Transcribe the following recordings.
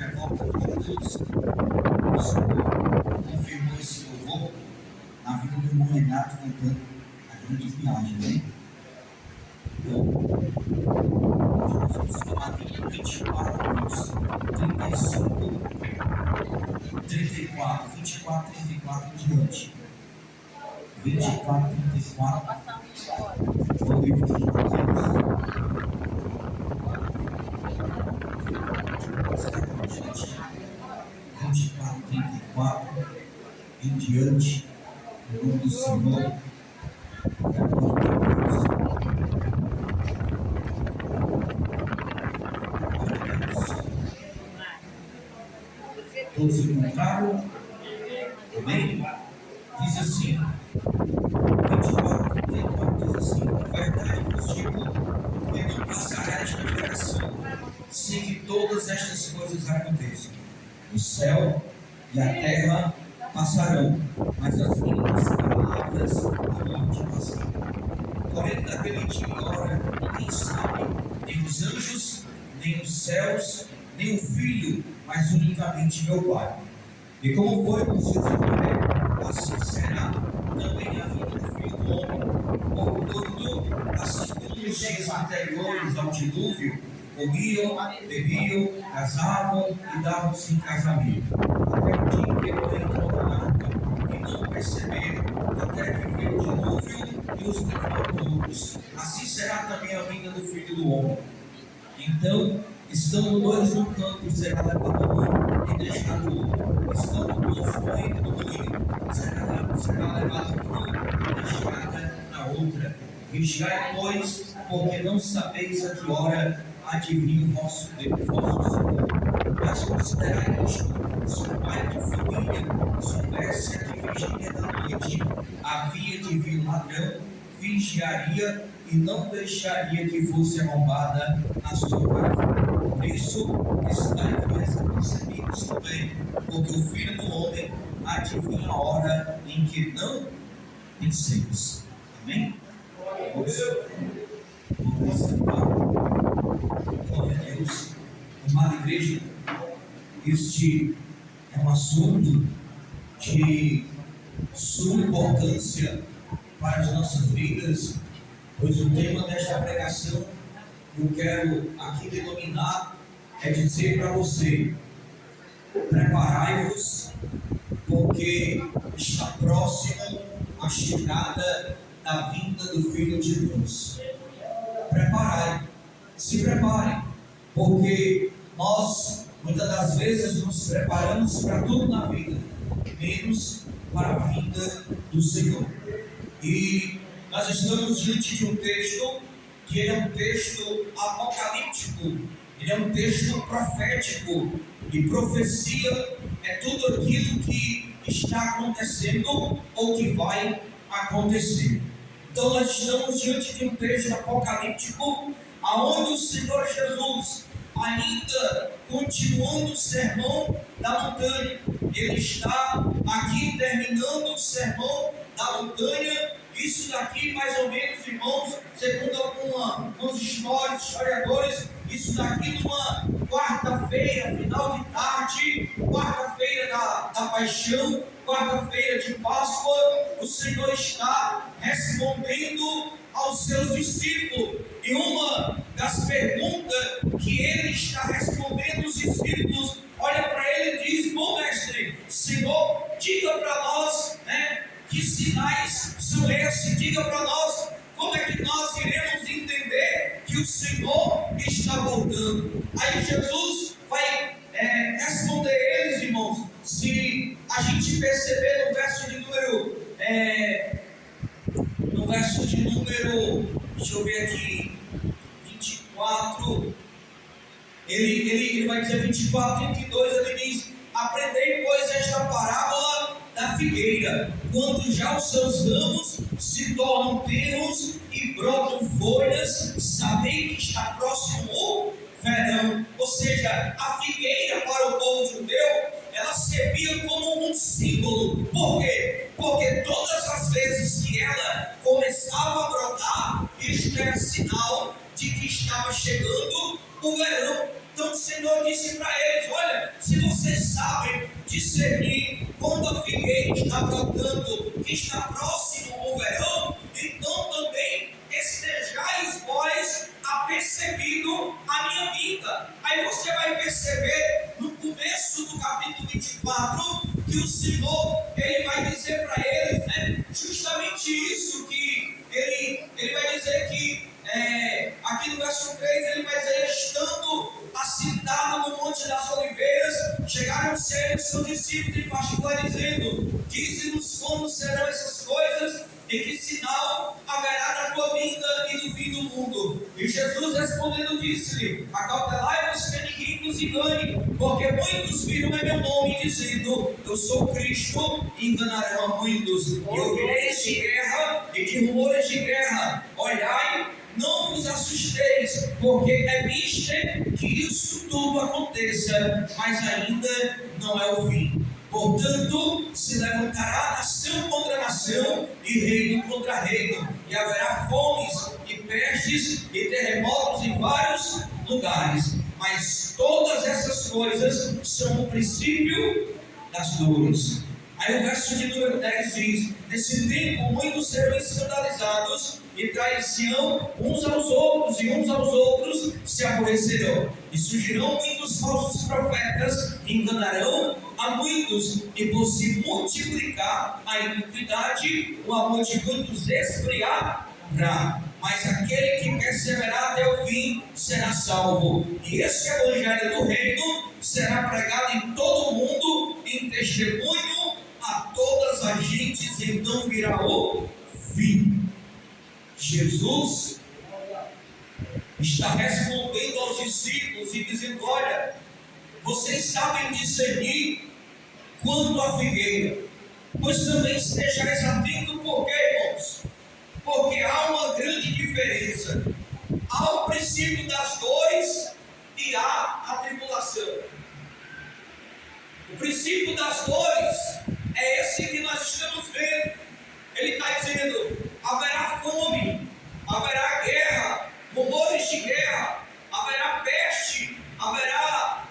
revolta de Jesus, o Senhor confirmou esse louvor na vida do irmão Renato cantando a grande viagem, né? Então, Jesus foi na vida 24 anos, 35, 34, 24, 34 em diante. 24, 34, o livro de Mateus. 24, 34 em diante, em nome do Senhor, e a glória de Deus. Todos encontraram? Amém? Diz assim, 24, 34 diz assim: verdade vos digo, que não passará esta geração sem que todas estas coisas aconteçam. O céu e a terra passarão, mas as minhas palavras não de passar. Porém, naquele dia e hora, ninguém sabe, nem os anjos, nem os céus, nem o Filho, mas unicamente meu Pai. E como foi com os dias de Noé, assim será também a vida do Filho do Homem. Portanto, assim como nos dias anteriores ao dilúvio, comiam, bebiam, casavam e davam-se em casamento. Até o dia em que Noé entrou na arca e não perceberam, até que veio o dilúvio e os levou todos. Assim será também a vinda do Filho do Homem. Então, estando dois no campo, será levado um e deixado o outro. Estando dois correndo no moinho, será levado um e deixado na outra. Vigiai, pois, porque não sabeis a que hora há de vir o vosso Senhor. Mas considerai isto: se o pai de família soubesse a que vigia da noite havia de vir ladrão, vigiaria e não deixaria que fosse roubada a sua casa. Por isso, estáis mais apercebidos também, porque o Filho do Homem há de vir a hora em que não penseis. Amém? Vamos sentar. Glória a Deus. Amada igreja, este é um assunto de suma importância para as nossas vidas, pois o tema desta pregação eu quero aqui denominar é dizer para você: preparai-vos, porque está próximo a chegada da vinda do Filho de Deus. Se preparem, porque nós muitas das vezes nos preparamos para tudo na vida, menos para a vinda do Senhor. E nós estamos diante de um texto que é um texto apocalíptico, ele é um texto profético, e profecia é tudo aquilo que está acontecendo ou que vai acontecer. Então nós estamos diante de um texto apocalíptico, aonde o Senhor Jesus, ainda continuando o sermão da montanha, ele está aqui terminando o sermão da montanha. Isso daqui, mais ou menos, irmãos, segundo alguns historiadores, isso daqui numa quarta-feira, final de tarde, quarta-feira da paixão, quarta-feira de Páscoa, o Senhor está respondendo aos seus discípulos. E uma das perguntas que ele está respondendo, os discípulos olha para ele e diz: bom mestre, Senhor, diga para nós, que sinais são esses? Diga para nós como é que nós iremos entender que o Senhor está voltando. Aí Jesus vai responder eles, irmãos. Se a gente perceber no verso de número, deixa eu ver aqui, 24, ele vai dizer 24, 32, ele diz: aprendei, pois, esta parábola da figueira. Quando já os seus ramos se tornam tenros e brotam folhas, sabei que está próximo o verão. Ou seja, a figueira para o povo judeu, ela servia como um símbolo. Por quê? Porque todas as vezes que ela começava a brotar, isto era sinal de que estava chegando o verão. Então o Senhor disse para eles: olha, discernir quando a figueira está brotando, que está próximo ao verão, então também estejais vós apercebido a minha vinda. Aí você vai perceber no começo do capítulo 24 que o Senhor ele vai dizer para eles, né, justamente isso, que ele vai dizer que aqui no verso 3 ele vai dizer: estando assentado no Monte das Oliveiras, chegaram-se a ele seus discípulos em particular, dizendo: dize-nos como serão essas coisas e que sinal haverá da tua vinda e do fim do mundo. E Jesus respondendo disse-lhe: acautelai-vos que ninguém vos engane, porque muitos virão em meu nome dizendo: eu sou Cristo, e enganarão a muitos. E ouvireis de guerra e de rumores de guerra. Olhai, não vos assusteis, porque é mister que isso tudo aconteça, mas ainda não é o fim. Portanto, se levantará nação contra nação e reino contra reino, e haverá fomes e pestes e terremotos em vários lugares. Mas todas essas coisas são o princípio das dores. Aí o verso de número 10 diz: nesse tempo muitos serão escandalizados e trair-se-ão uns aos outros, e uns aos outros se aborrecerão. E surgirão muitos falsos profetas, e enganarão a muitos, e por se multiplicar a iniquidade, o amor de muitos esfriará. Mas aquele que perseverar até o fim será salvo. E esse evangelho do reino será pregado em todo o mundo, em testemunho a todas as gentes, então virá o fim. Jesus está respondendo aos discípulos e dizendo: olha, vocês sabem discernir quanto à figueira, pois também estejais atentos. Por quê, irmãos? Porque há uma grande diferença. Há o princípio das dores e há a tribulação. O princípio das dores é esse que nós estamos vendo. Ele está dizendo: haverá fome, haverá guerra, rumores de guerra, haverá peste, haverá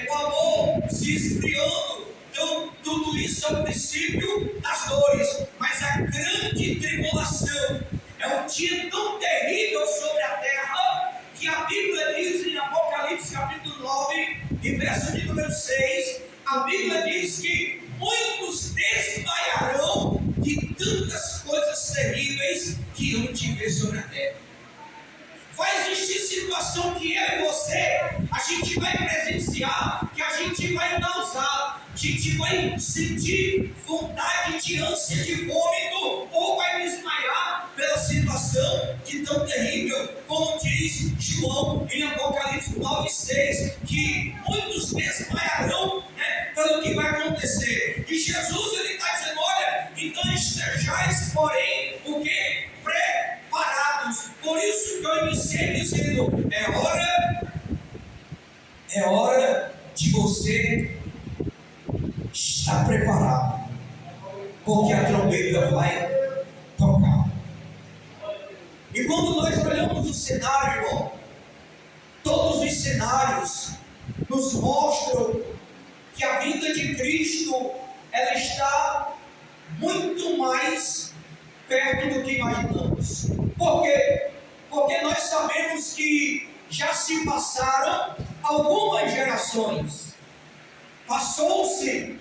o amor se esfriando. Então, tudo isso é o princípio das dores. Mas a grande tribulação é um dia tão terrível sobre a terra que a Bíblia diz em Apocalipse capítulo 9, e verso de número 6, a Bíblia diz que muitos desmaiarão de tantas coisas terríveis que iam te ver sobre a terra. Vai existir situação que eu e você, a gente vai presenciar, que a gente vai nausar, a gente vai sentir vontade de ânsia de vômito, ou vai desmaiar pela situação de tão terrível, como diz João em Apocalipse 9:6, que muitos desmaiarão, pelo que vai acontecer. E Jesus ele está dizendo: olha, então estejais, porém, o que? Preparados. Por isso que eu iniciei dizendo: é hora de você estar preparado, porque a trombeta vai tocar. E quando nós olhamos o cenário, irmão, todos os cenários nos mostram que a vinda de Cristo ela está muito mais perto do que imaginamos. Por quê? Porque nós sabemos que já se passaram algumas gerações. Passou-se,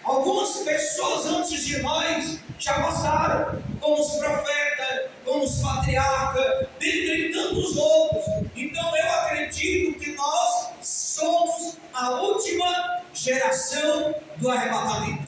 algumas pessoas antes de nós já passaram, como os profetas, como os patriarcas, dentre tantos outros. Então eu acredito que nós somos a última geração do arrebatamento.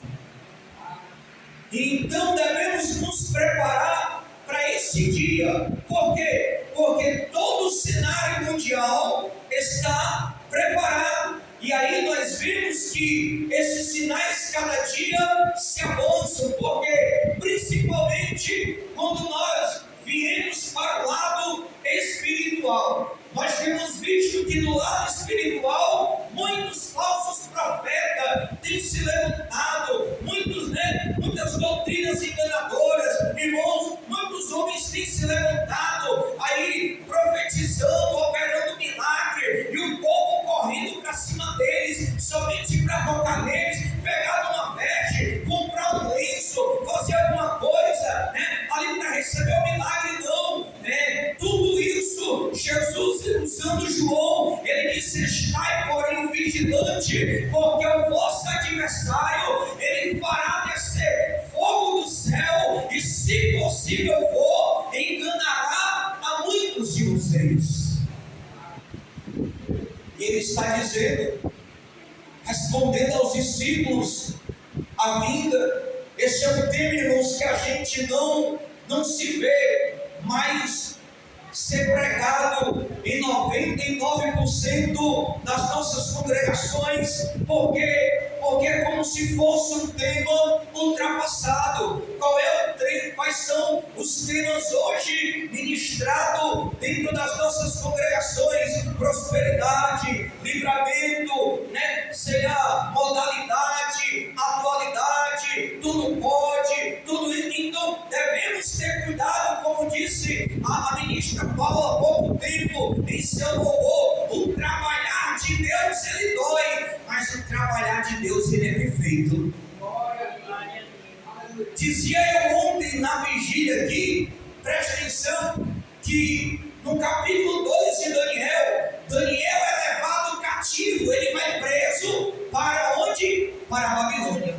Então devemos nos preparar para esse dia. Por quê? Porque todo o cenário mundial está preparado. E aí nós vemos que esses sinais cada dia se avançam. Por quê? Principalmente quando nós viemos para o lado espiritual. Nós temos visto que no lado espiritual muitos falsos profetas têm se levantado, muitas doutrinas enganadoras, irmãos, muitos homens têm se levantado aí profetizando, operando milagre, e o povo correndo para cima deles, somente para tocar neles, porém, vigilante, porque o vosso adversário, ele fará descer fogo do céu, e se possível for, enganará a muitos de vocês. E ele está dizendo, respondendo aos discípulos, a vinda, esse é um tema, irmãos, que a gente não se vê mais ser pregado em 99% das nossas congregações, porque é como se fosse um tema ultrapassado. Quais são os temas hoje ministrados dentro das nossas congregações? Prosperidade, livramento, seja modalidade, atualidade, tudo pode, tudo isso. Então devemos ter cuidado, como disse a ministra Paula há pouco tempo em seu louvor. O trabalhar de Deus, ele dói, mas o trabalhar de Deus, ele é perfeito. Dizia eu ontem na vigília aqui, preste atenção, que no capítulo 2 de Daniel é levado cativo, ele vai preso para onde? Para a Babilônia.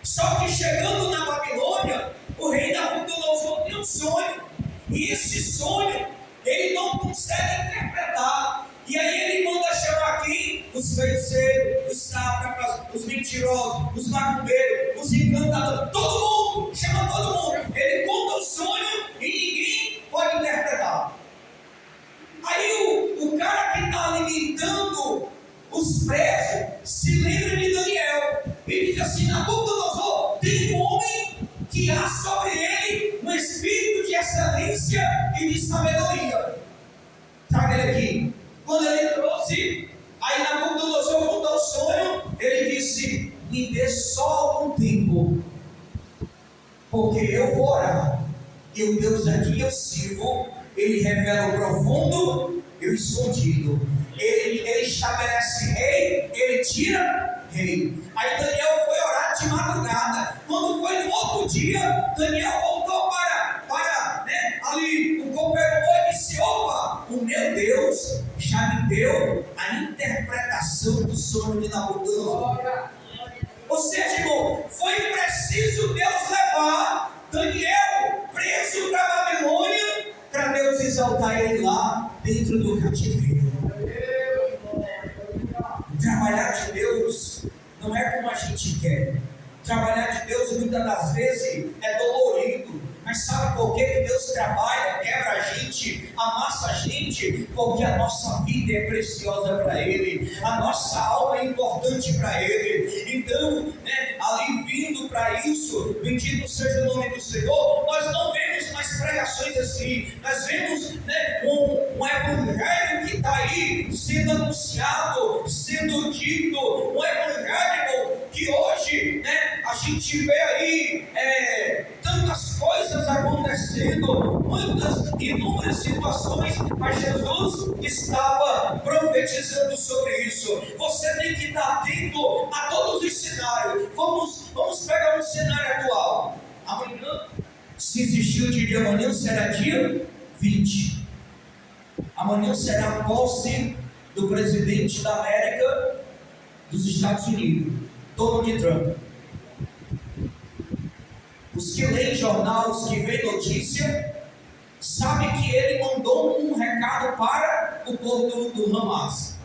Só que chegando na Babilônia, o rei Nabucodonosor tem um sonho, e esse sonho ele não consegue interpretar. E aí ele manda chamar aqui os feiticeiros, os sátrapas, os mentirosos, os macumbeiros, os encantadores, todo mundo, chama todo mundo. Ele conta o sonho e ninguém pode interpretar. Aí o cara que está alimentando os presos se lembra de Daniel e diz assim: Nabucodonosor, tem um homem que há sobre ele um espírito de excelência e de sabedoria. Traga ele aqui. Quando ele trouxe, aí Nabucodonosor contou o sonho, ele disse: me dê só algum tempo, porque eu vou orar, e o Deus a quem eu sirvo, ele revela o profundo e o escondido. Ele estabelece rei, ele tira rei. Aí Daniel foi orar de madrugada. Quando foi no outro dia, Daniel voltou para ali o copeiro e disse: opa, o meu Deus já me deu a interpretação do sonho de Nabucodonosor. Ou seja, irmão, foi preciso Deus levar Daniel preso para a Babilônia, para Deus exaltar ele lá dentro do cativeiro. Trabalhar de Deus não é como a gente quer. Trabalhar de Deus muitas das vezes é dolorido. Mas sabe por que Deus trabalha, quebra a gente, amassa a gente? Porque a nossa vida é preciosa para Ele, a nossa alma é importante para Ele. Então, ali vindo para isso, bendito seja o nome do Senhor, nós não vemos mais pregações assim. Nós vemos um evangelho que está aí sendo anunciado, sendo dito, um evangelho que hoje a gente vê aí tantas coisas acontecendo, muitas, inúmeras situações, mas Jesus estava profetizando sobre isso. Você tem que estar atento a todos os cenários. Vamos pegar um cenário atual. Amanhã, se existir o dia de amanhã, será dia 20. Amanhã será a posse do presidente da América, dos Estados Unidos, Donald Trump. Os que leem jornal, os que veem notícia, sabem que ele mandou um recado para o povo do Hamas.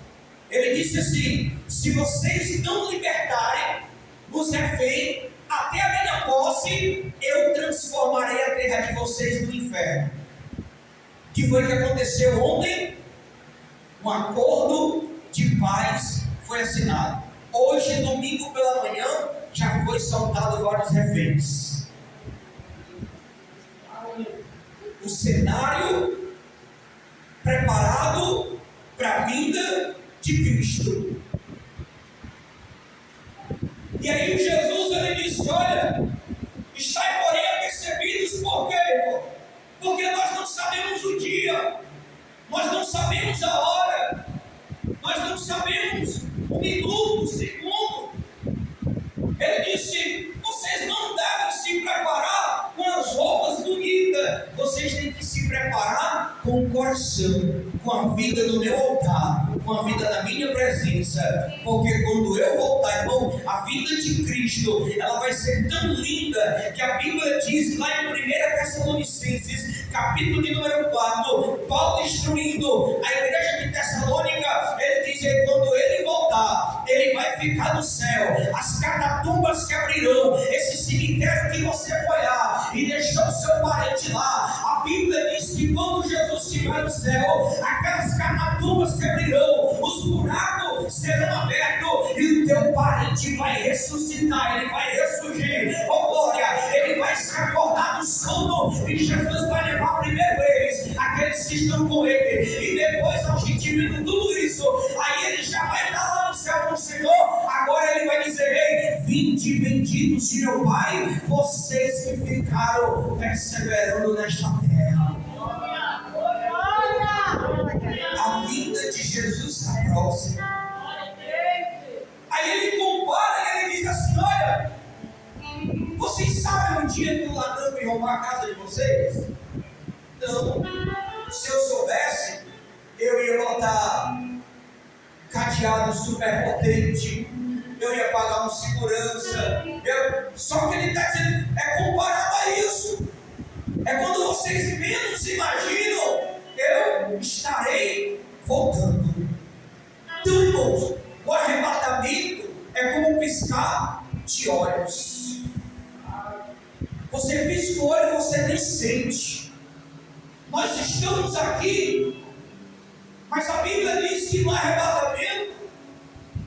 Ele disse assim: se vocês não libertarem os reféns até a minha posse, eu transformarei a terra de vocês no inferno. Que foi que aconteceu ontem? Um acordo de paz foi assinado. Hoje, domingo pela manhã, já foi soltado vários reféns. O cenário preparado para a vinda de Cristo. E aí Jesus ele disse: olha, estai porém apercebidos, por quê, irmão? Porque nós não sabemos o dia, nós não sabemos a hora, nós não sabemos o minuto, o segundo. Ele disse: vocês não devem se preparar com as roupas bonitas, vocês têm que se preparar com o coração, com a vida no meu altar. uma vida na minha presença, porque quando eu voltar, irmão, a vida de Cristo, ela vai ser tão linda, que a Bíblia diz lá em 1 Tessalonicenses, capítulo de número 4, Paulo instruindo a igreja de Tessalônica, ele diz que quando ele voltar, ele vai ficar no céu, as catatumbas se abrirão, esse cemitério que você foi lá e deixou seu parente lá, a Bíblia diz que quando Jesus estiver no céu, aquelas catatumbas se abrirão, os buracos serão abertos e o teu parente vai ressuscitar, ele vai ressurgir, oh glória, ele vai se acordar do sono e Jesus vai levar primeiro eles, aqueles que estão com ele, e depois a gente vendo tudo isso, aí ele já vai estar lá no céu com o Senhor. Agora ele vai dizer: ei, vinde benditos de meu Pai, vocês que ficaram perseverando nesta terra. A vinda de Jesus está próxima. Aí ele compara e ele diz assim: olha, vocês sabem o dia que o ladrão veio roubar a casa de vocês? Não. Se eu soubesse, eu ia botar cadeado super potente, eu ia pagar um segurança. Só que ele está dizendo, é comparado a isso. É quando vocês menos imaginam, eu estarei voltando. Então, irmãos, o arrebatamento é como piscar de olhos. Você pisca o olho e você nem sente. Nós estamos aqui, mas a Bíblia diz que no arrebatamento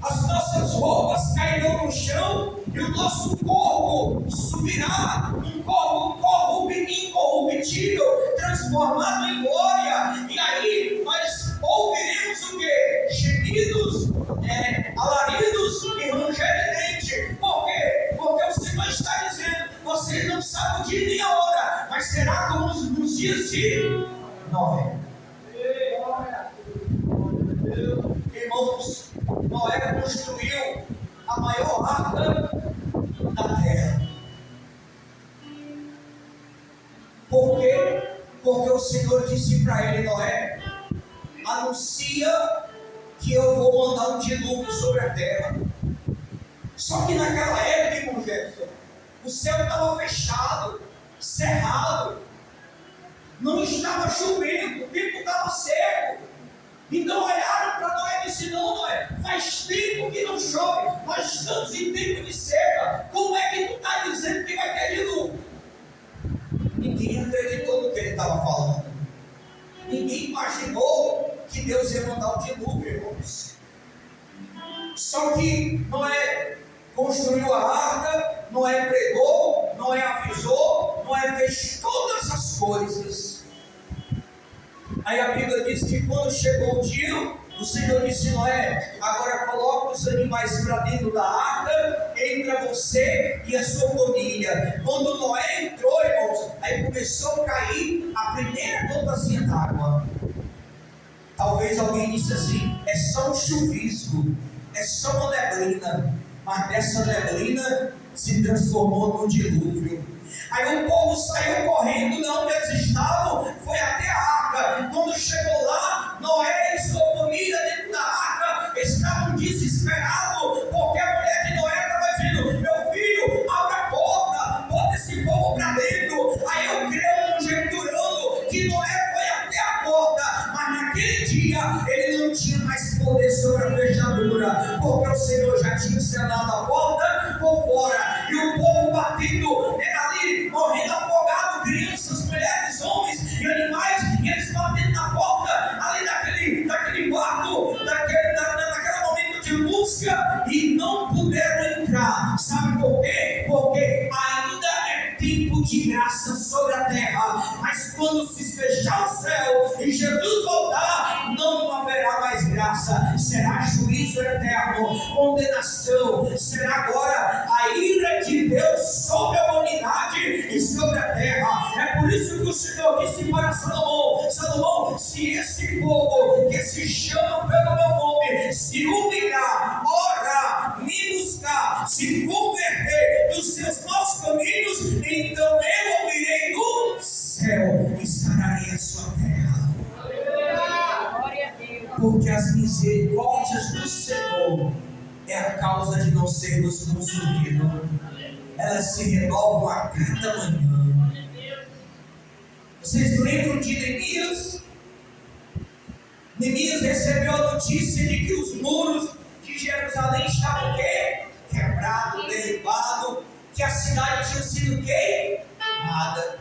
as nossas roupas cairão no chão e o nosso corpo subirá, um corpo incorruptível, transformado em glória. E aí nós ouviremos o que? Gemidos, alaridos e ranger de dente. Por quê? Porque o Senhor está dizendo: vocês não sabem o dia nem a hora, mas será como nos dias de Noé. Irmãos, Noé construiu a maior arca da terra. Por quê? Porque o Senhor disse para ele: Noé, anuncia que eu vou mandar um dilúvio sobre a terra. Só que naquela época, irmão Jefferson, o céu estava fechado, cerrado, não estava chovendo, o tempo estava seco. Então olharam para Noé e disseram: não, Noé, faz tempo que não chove, nós estamos em tempo de seca, como é que tu está dizendo que vai ter dilúvio? Ninguém acreditou no que ele estava falando. Ninguém imaginou que Deus ia mandar o dilúvio, irmãos. Só que Noé construiu a arca, Noé pregou, Noé avisou, Noé fez todas as coisas. Aí a Bíblia diz que quando chegou o dia, o Senhor disse: Noé, agora coloca os animais para dentro da arca, entra você e a sua família. Quando Noé entrou, irmãos, aí começou a cair a primeira gotazinha d'água. Talvez alguém disse assim: é só um chuvisco, é só uma neblina. Mas dessa neblina se transformou num dilúvio. Aí o povo saiu correndo de onde eles estavam, foi até a arca. Quando chegou lá, Noé e sua família dentro da arca estavam desesperados, porque a mulher de Noé estava dizendo: meu filho, abre a porta, bota esse povo para dentro. Aí eu creio, conjecturando, que Noé foi até a porta, mas naquele dia ele não tinha mais poder sobre a fechadura, porque o Senhor já tinha selado a porta por fora, e o povo batendo ali, morrendo afogado, crianças, mulheres, homens e animais, e eles batendo na porta ali daquele quarto, naquele momento de busca, e não puderam entrar. Sabe por quê? Porque ainda é tempo de graça sobre a terra, mas quando se fechar o céu e Jesus voltar, não haverá mais graça, será juízo eterno, condenação, será agora a ira de Deus sobre a humanidade e sobre a terra. É por isso que o Senhor disse para Salomão: Salomão, se esse povo que se chama pelo meu nome se humilhar, orar, me buscar, se converter dos seus maus caminhos, então eu ouvirei do céu e sararei a sua terra. Porque as misericórdias é a causa de não sermos consumidos. Elas se renovam a cada manhã. Vocês lembram de Neemias? Neemias recebeu a notícia de que os muros de Jerusalém estavam o quê? Quebrado, derribado, que a cidade tinha sido queimada.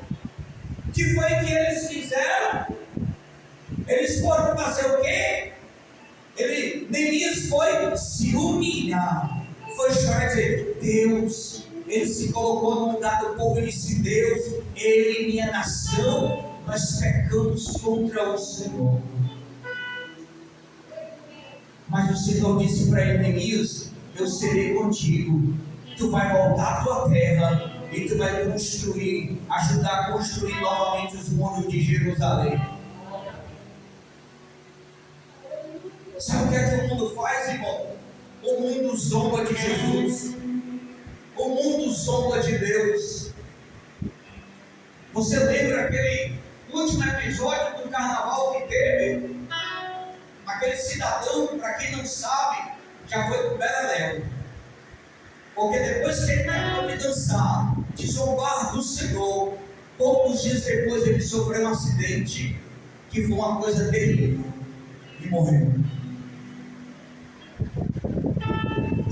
O que foi que eles fizeram? Eles foram fazer o quê? Neemias foi se humilhar, foi chorar e dizer: Deus. Ele se colocou no lugar do povo e disse: Deus, eu e minha nação, nós pecamos contra o Senhor. Mas o Senhor disse para ele: Neemias, eu serei contigo, tu vai voltar à tua terra e tu vai construir, ajudar a construir novamente os muros de Jerusalém. Sabe o que é que o mundo faz, irmão? O mundo zomba de Jesus, o mundo zomba de Deus. Você lembra aquele último episódio do carnaval que teve? Aquele cidadão, para quem não sabe, já foi para o Beleléu. Porque depois que ele terminou de dançar, de zombar do Senhor, poucos dias depois ele sofreu um acidente, que foi uma coisa terrível, e morreu.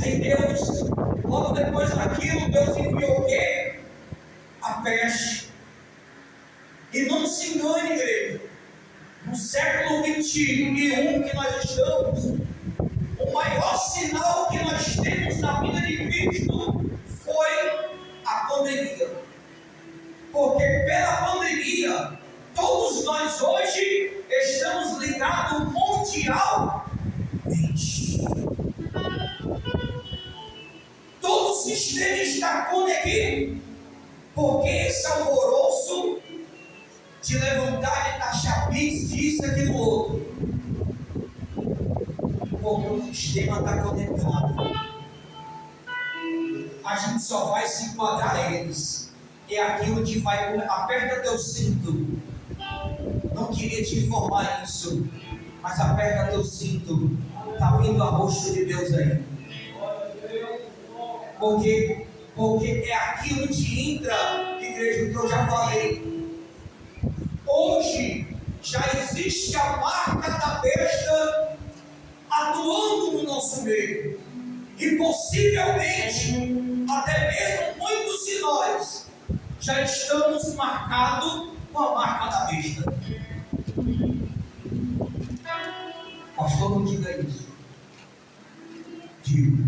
Aí Deus, logo depois daquilo, Deus enviou o quê? A peste. E não se engane, igreja, no século XXI que nós estamos, o maior sinal que nós temos na vida de Cristo foi a pandemia. Porque pela pandemia, todos nós hoje estamos ligados mundialmente. Todo o sistema está conectado. Porque esse alvoroço de levantar e taxar bits disso, aquilo outro. Porque o sistema está conectado. A gente só vai se enquadrar a eles. É aquilo que vai. Aperta teu cinto. Não queria te informar isso, mas aperta teu cinto. Está vindo a rosto de Deus aí. Porque é aquilo que entra, igreja, que eu já falei. Hoje já existe a marca da besta atuando no nosso meio. E possivelmente, até mesmo muitos de nós já estamos marcados com a marca da besta. Pastor, não diga isso. Digo.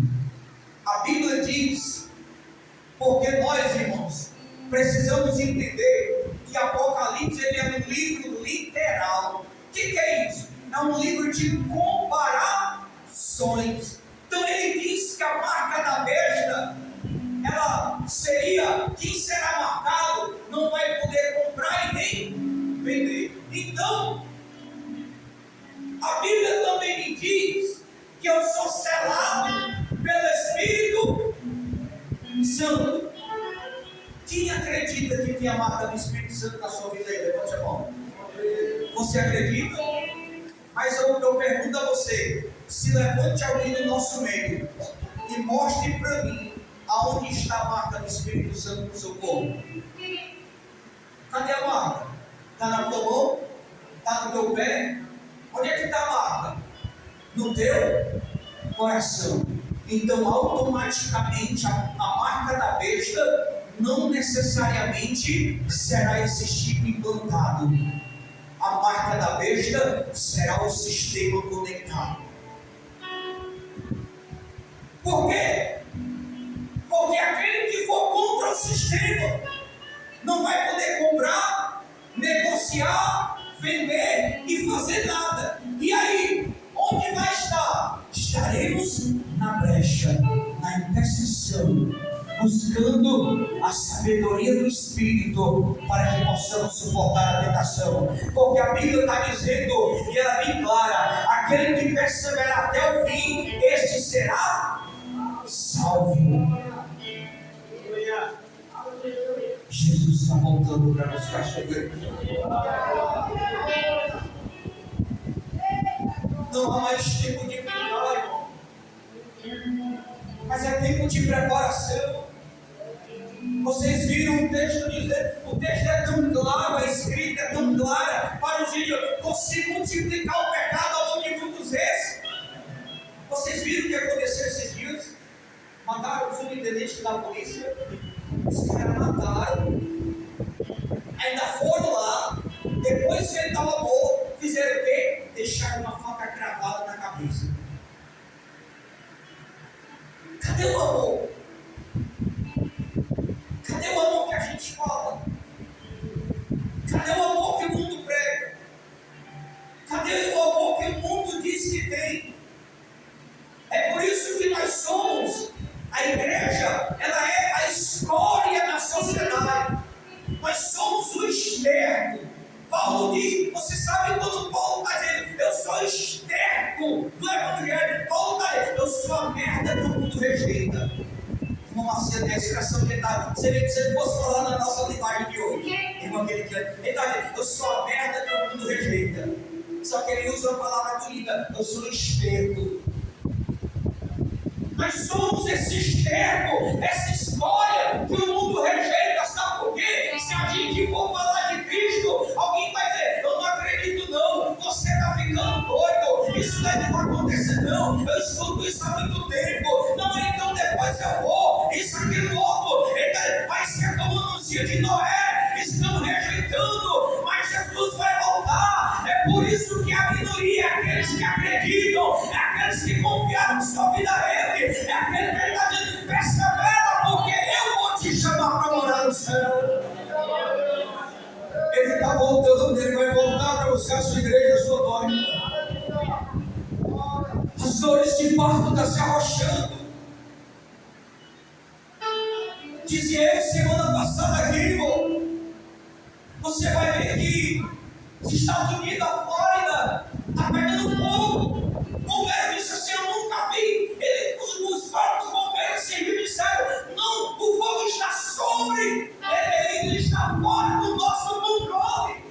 A Bíblia diz, porque nós, irmãos, precisamos entender que Apocalipse ele é um livro literal. O que é isso? É um livro de comparações. Então ele diz que a marca da besta, ela seria, quem será marcado não vai poder comprar e nem vender. Então, a Bíblia também me diz que eu sou selado pelo Espírito Santo. Quem acredita que tem a marca do Espírito Santo na sua vida aí? Levante a mão. Você acredita? Mas eu pergunto a você: se levante alguém do nosso meio e mostre para mim aonde está a marca do Espírito Santo no seu corpo. Cadê a marca? Está na tua mão? Está no teu pé? Onde é que está a marca? No teu coração. Então automaticamente a marca da besta não necessariamente será esse chip implantado. A marca da besta será o sistema conectado. Por quê? Porque aquele que for contra o sistema não vai poder comprar, negociar, vender e fazer nada. E aí, onde vai estar? Estaremos na brecha, na intercessão, buscando a sabedoria do Espírito para que possamos suportar a tentação. Porque a Bíblia está dizendo, e ela é bem clara: aquele que perseverar até o fim, este será salvo. Jesus está voltando para buscar sua igreja. Não há mais tempo de brincar, irmão. Mas é tempo de preparação. Vocês viram o texto dizendo, o texto é tão claro, a escrita é tão clara, para os dias, você multiplicar o pecado ao longo de muitas vezes. Vocês viram o que aconteceu esses dias? Mataram o subtenente da polícia, os caras mataram, ainda foram lá, depois que ele estava morto, fizeram o quê? Deixaram uma faca cravada na cabeça. Cadê o amor? Cadê o amor que a gente fala? Cadê o amor que o mundo prega? Cadê o amor que o mundo diz que tem? É por isso que nós somos, a igreja, ela é a escória da sociedade. Nós somos o esterco. Paulo diz, você sabe quando Paulo está dizendo, eu sou esterco do evangelho. Paulo está dizendo, eu sou a merda que o mundo rejeita. Irmão Marcelo, tem a expressão que ele está, se ele fosse falar na nossa linguagem de hoje, irmão, ele está dizendo, eu sou a merda que o mundo rejeita. Só que ele usa uma palavra bonita, eu sou esterco. Nós somos esse esterco, essa escória que o mundo rejeita, sabe por quê? Se a gente for falar de Cristo, alguém vai dizer, eu não acredito não, você está ficando doido, isso daí não vai acontecer não, eu escuto isso há muito tempo, não, então depois eu vou, isso aqui louco, vai ser como no dia de Noé, estão rejeitando, mas Jesus vai voltar, é por isso que a minoria é aqueles que acreditam, é aqueles que confiaram sua vida a Ele, é aquele que ele está dizendo, persevera, porque eu vou te chamar para morar no céu. Ele está voltando, ele vai voltar para buscar a sua igreja, a sua glória. As dores de parto estão se arrochando. Dizia eu semana passada aqui, irmão, você vai ver que os Estados Unidos, a Flórida, está pegando fogo. O bombeiro disse assim, eu nunca vi. Os próprios bombeiros civis disseram, não, o fogo está sobre, ele está fora do nosso controle.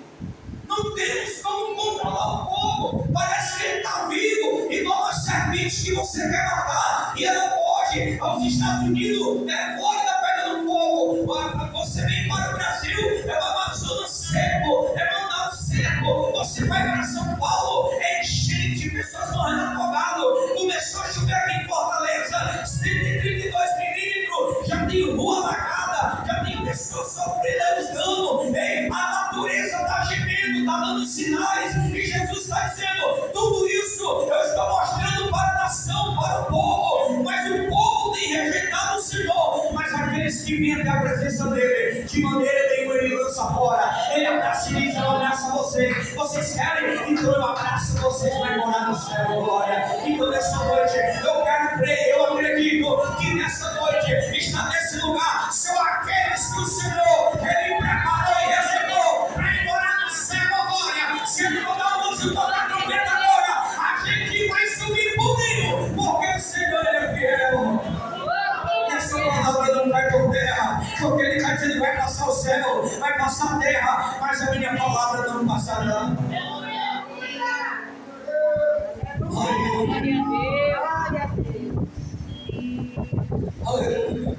Não temos como controlar o fogo. Parece que ele está vivo, igual as serpentes que você quer matar. E ela foge aos Estados Unidos, Flórida pegando fogo. Você vem para o Brasil, é o Amazonas seco, é Manaus seco. Você vai para São Paulo, é enchente, pessoas morrendo afogadas. Começou a chover aqui em Fortaleza, 132 milímetros, já tem rua alagada, já tem pessoas sofrendo os danos. A natureza está gemendo, está dando sinais, e Jesus está dizendo, tudo isso eu estou mostrando para a nação, para o povo, mas o povo tem rejeitado o Senhor, mas aqueles que vêm até a presença dele, de maneira nenhuma ele lança fora, ele abraça e diz, eu abraço vocês, vocês querem? Então eu abraço vocês, vai morar no céu, glória. Então nessa noite, eu quero crer, eu acredito que nessa noite, está nesse lugar, são aqueles que o Senhor, ele preparou e reservou, para ir morar no céu, glória. Se ele tocar a luz e tocar a trombeta agora, a gente vai subir por mim, porque o Senhor ele é fiel. Essa palavra não vai por terra, porque ele está dizendo, vai passar o céu, vai passar a terra, mas a minha palavra não passará. Aleluia.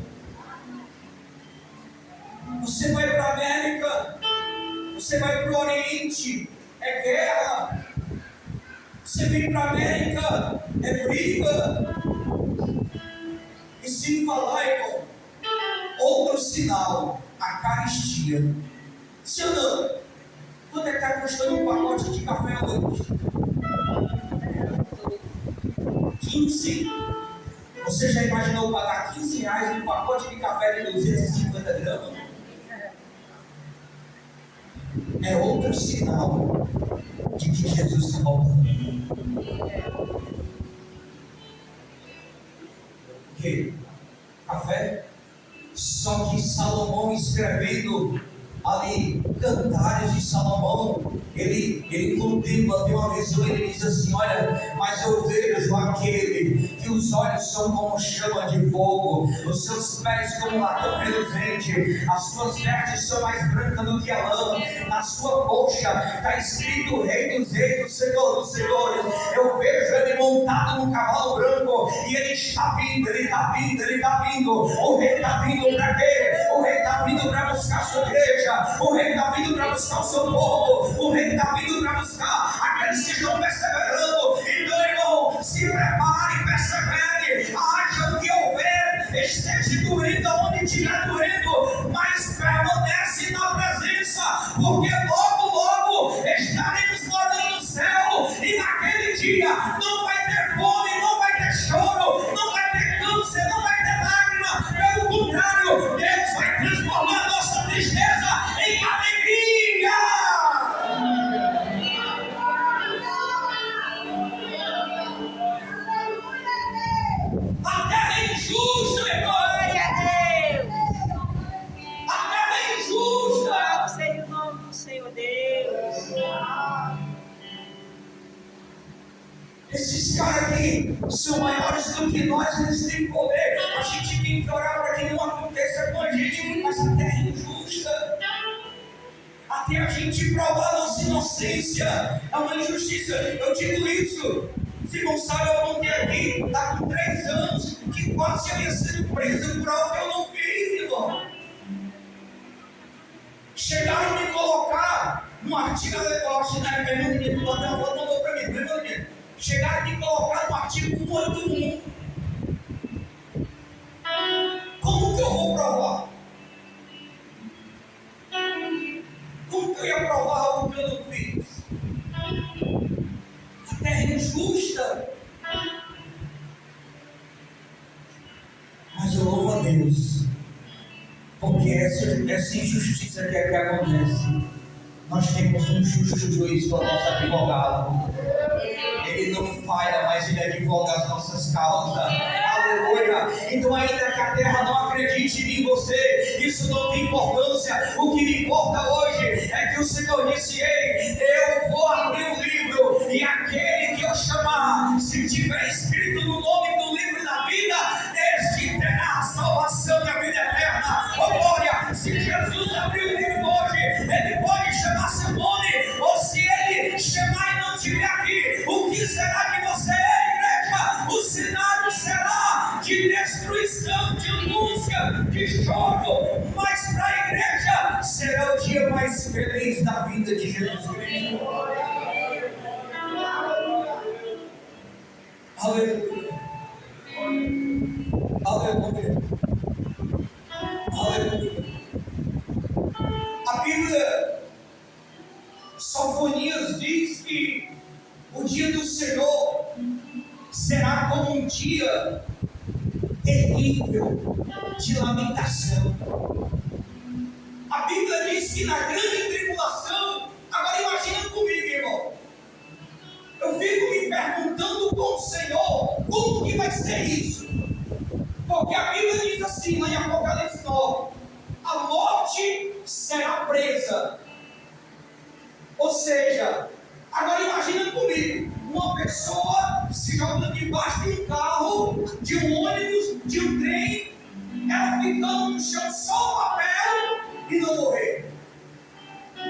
Você vai para a América, você vai para o Oriente, é guerra. Você vem para a América, é briga. E se falar, irmão, outro sinal, a caristia. Se ou não? Quanto é que está custando um pacote de café hoje? 15. Você já imaginou pagar 15 reais num pacote de café de 250 gramas? É outro sinal de que Jesus está voltando. O que? Café? Só que Salomão escrevendo ali, Cantares de Salomão, ele contempla, tem uma visão, ele diz assim, olha, mas eu vejo aquele que que os olhos são como chama de fogo, os seus pés como latão reluzente, as suas vestes são mais brancas do que a lã, na sua coxa está escrito Rei dos Reis, o Senhor dos Senhores. Eu vejo ele montado num cavalo branco, e ele está vindo, ele está vindo, ele está vindo. O rei está vindo para quê? O rei está vindo para buscar a sua igreja, o rei está vindo para buscar o seu povo, o rei está vindo para buscar aqueles que estão perseverando. Então, irmão, se prepare, persevere, haja o que houver, esteja doendo aonde estiver doendo, mas permanece na presença, porque logo estaremos morando no céu, e naquele dia não vai ter fome, não vai ter choro, não vai ter câncer, não vai ter lágrima. Pelo contrário, Deus vai transformar nossa tristeza em alegria. A terra é injusta, irmão. Glória a Deus. A terra é injusta. Louvado seja o nome do Senhor Deus. Esses caras aqui são maiores do que nós, eles têm poder. A gente tem que orar para que não aconteça com a gente, mas a terra é injusta. Até a gente provar a nossa inocência é uma injustiça. Eu digo isso. Se não sabe, eu contei aqui, está com 3 anos, que quase eu ia ser preso por algo que eu não fiz, irmão. Chegaram a me colocar num artigo, eu acho que na época, ele botou uma foto, mandou para mim, meu menino. Chegaram a me colocar no artigo 181. Como que eu vou provar? Como que eu ia provar algo que eu não fiz? A terra é injusta. Mas eu louvo a Deus, porque essa injustiça que acontece, nós temos um justo juiz para o nosso advogado. Ele não falha, mas ele advoga as nossas causas. Aleluia. Então, ainda que a terra não acredite em você, isso não tem importância. O que me importa hoje é que o Senhor disse: ei, eu vou abrir o livro, e aquele que eu chamar, se tiver escrito no nome do livro da vida, este terá a salvação e a vida eterna. Oh, glória! Se Jesus abrir o livro hoje, ele pode chamar seu nome, ou se ele chamar e não estiver aqui, o que será de você, igreja? O cenário será de destruição, de angústia, de choro, mas para a igreja será o dia mais feliz da vida de Jesus Cristo. Aleluia. Aleluia. Aleluia. A Bíblia, Sofonias, diz que o dia do Senhor será como um dia terrível de lamentação. A Bíblia diz que na grande tribulação, agora imagina comigo, irmão, eu fico me perguntando com o Senhor, como que vai ser isso? Porque a Bíblia diz assim, lá em Apocalipse 9, a morte será presa. Ou seja, agora imagina comigo, uma pessoa se jogando debaixo de um carro, de um ônibus, de um trem, ela ficando no chão só o papel e não morrer.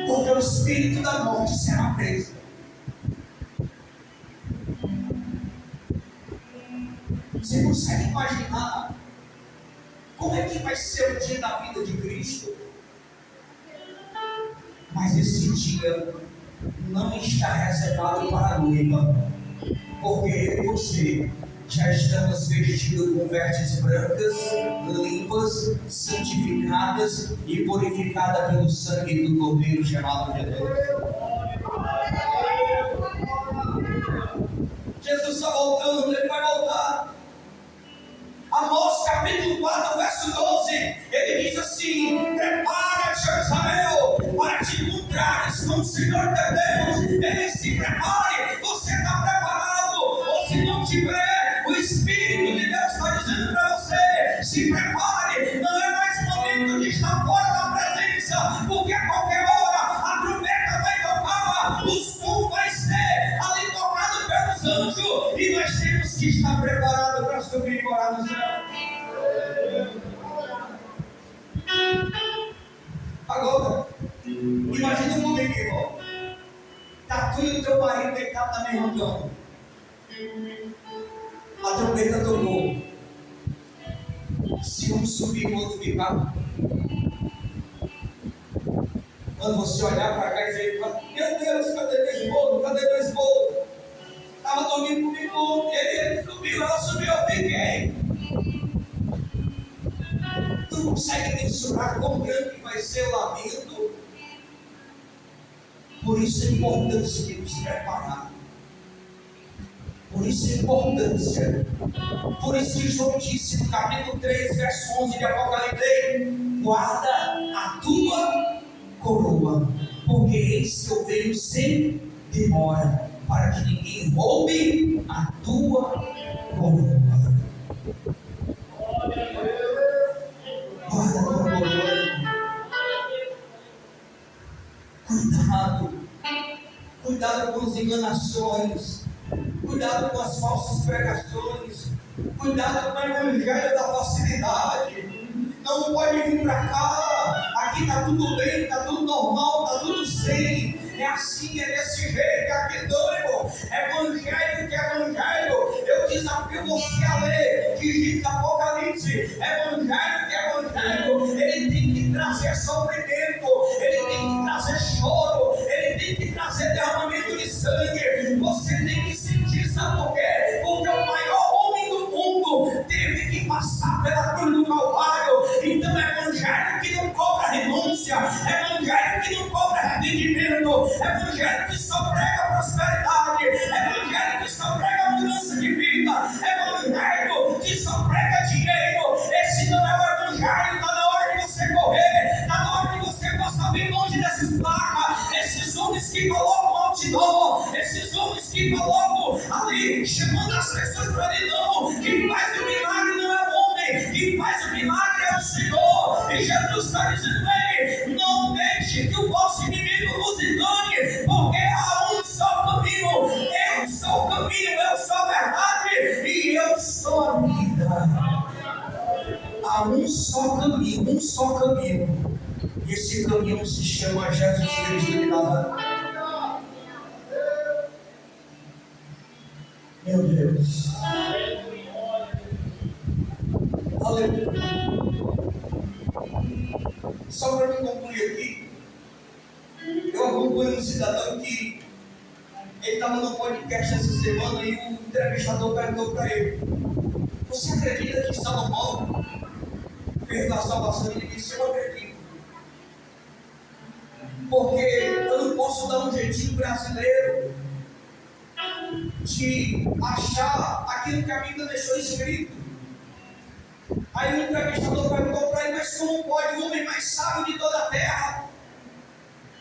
Porque o espírito da morte será preso. Você consegue imaginar como é que vai ser o dia da vida de Cristo? Mas esse dia não está reservado para a noiva, porque eu e você já estamos vestidos com vestes brancas, limpas, santificadas e purificadas pelo sangue do Cordeiro chamado Jesus. Jesus está voltando, ele vai voltar. Amós capítulo 4, verso 12, ele diz assim: prepara-te, Israel, para te encontrares com o Senhor teu Deus. Ele se prepare, você está preparado? Ou se não tiver, o Espírito de Deus está dizendo para você: se prepare, não é mais momento de estar fora da presença, porque a qualquer hora a trombeta vai tocar, o som vai ser ali tocado pelos anjos, e nós temos que estar preparados para morar no céu. Agora, imagina comigo, irmão. Está tu e o teu marido deitado na mesma cama. A trombeta tocou. Se um subir, o outro ficar. Quando você olhar para cá e dizer, meu Deus, cadê meu esposo? Cadê meu esposo? Estava dormindo comigo, ele subiu, ela subiu, eu fiquei. Tu consegue mensurar quão grande vai ser o lamento? Por isso a importância de nos preparar. Por isso a importância. Por isso que João disse no capítulo 3, verso 11 de Apocalipse: guarda a tua coroa, porque eis que eu venho sem demora, para que ninguém roube a tua coroa. Guarda a tua coroa. Cuidado com as enganações, cuidado com as falsas pregações, cuidado com o evangelho da facilidade. Não pode vir para cá, aqui está tudo bem, está tudo normal, está tudo sem. É assim, é desse jeito, é aquele doido. Evangelho que é evangelho. Eu desafio você a ler de Apocalipse. Evangelho que é evangelho. Ele tem que trazer sofrimento, ele tem que trazer choro, ele tem que trazer derramamento de sangue. Você tem que sentir, sabe por quê? Porque o maior homem do mundo teve que passar pela cruz do Calvário. Então é evangelho que não cobra renúncia, é evangelho que não cobra arrependimento, é evangelho que só prega prosperidade, é evangelho que só prega mudança de vida, é evangelho que só prega dinheiro. Esse não é o evangelho. Está na hora de você correr, está na hora de você passar bem longe dessas placas, esses homens que colocam outdoor, esses homens que colocam ali, chamando as pessoas para ali. Não, quem faz o milagre não é o homem, quem faz o milagre é o Senhor. E Jesus está dizendo: ei, não deixe que o vosso inimigo vos engane, porque há um só caminho. Eu sou o caminho, eu sou a verdade e eu sou a vida. Há um só caminho, um só caminho. E esse caminho se chama Jesus Cristo de Nazaré. Meu Deus. Aleluia. Só para me concluir aqui, eu acompanho um cidadão que ele estava no podcast essa semana e o entrevistador perguntou para ele: você acredita que Salomão fez a salvação? Ele disse: eu acredito. Porque eu não posso dar um jeitinho brasileiro de achar aquilo que a Bíblia deixou escrito. Aí o entrevistador perguntou para ele: mas como pode o homem mais sábio de toda a terra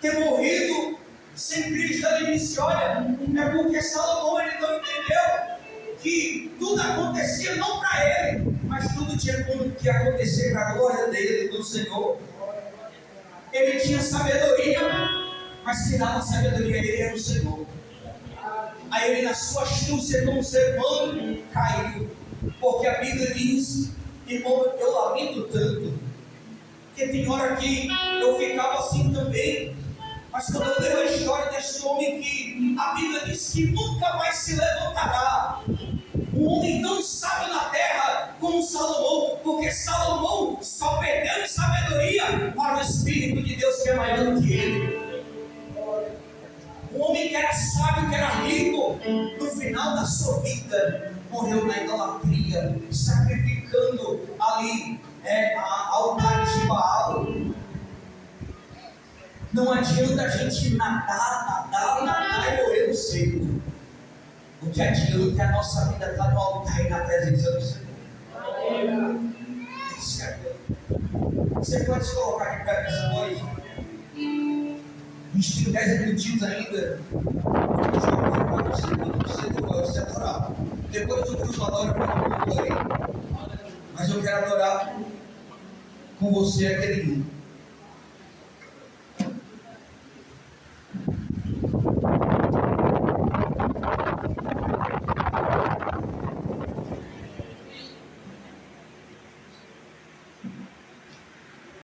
ter morrido sem Cristo? Ele disse: olha, é porque Salomão ele não entendeu que tudo acontecia não para ele, mas tudo tinha que acontecer para a glória dele, do Senhor. Ele tinha sabedoria, mas quem dava sabedoria a ele era o Senhor. Aí ele, na sua astúcia como ser humano, caiu. Porque a Bíblia diz, irmão, eu lamento tanto, que tem hora que eu ficava assim também. Mas quando eu leio a história desse homem que a Bíblia diz que nunca mais se levantará, um homem tão sábio na terra como Salomão, porque Salomão só perdeu em sabedoria para o Espírito de Deus que é maior do que ele. Um homem que era sábio, que era rico, no final da sua vida morreu na idolatria, sacrificando ali altares de Baal. Não adianta a gente nadar e morrer no seco. O que adianta é a nossa vida estar no altar e na presença do Senhor. Isso é Deus. Você pode se colocar de pé nessa noite? A gente tem 10 minutinhos ainda. Você adorar. Depois o grupo adora para todo mundo aí. Mas eu quero adorar com você aquele dia.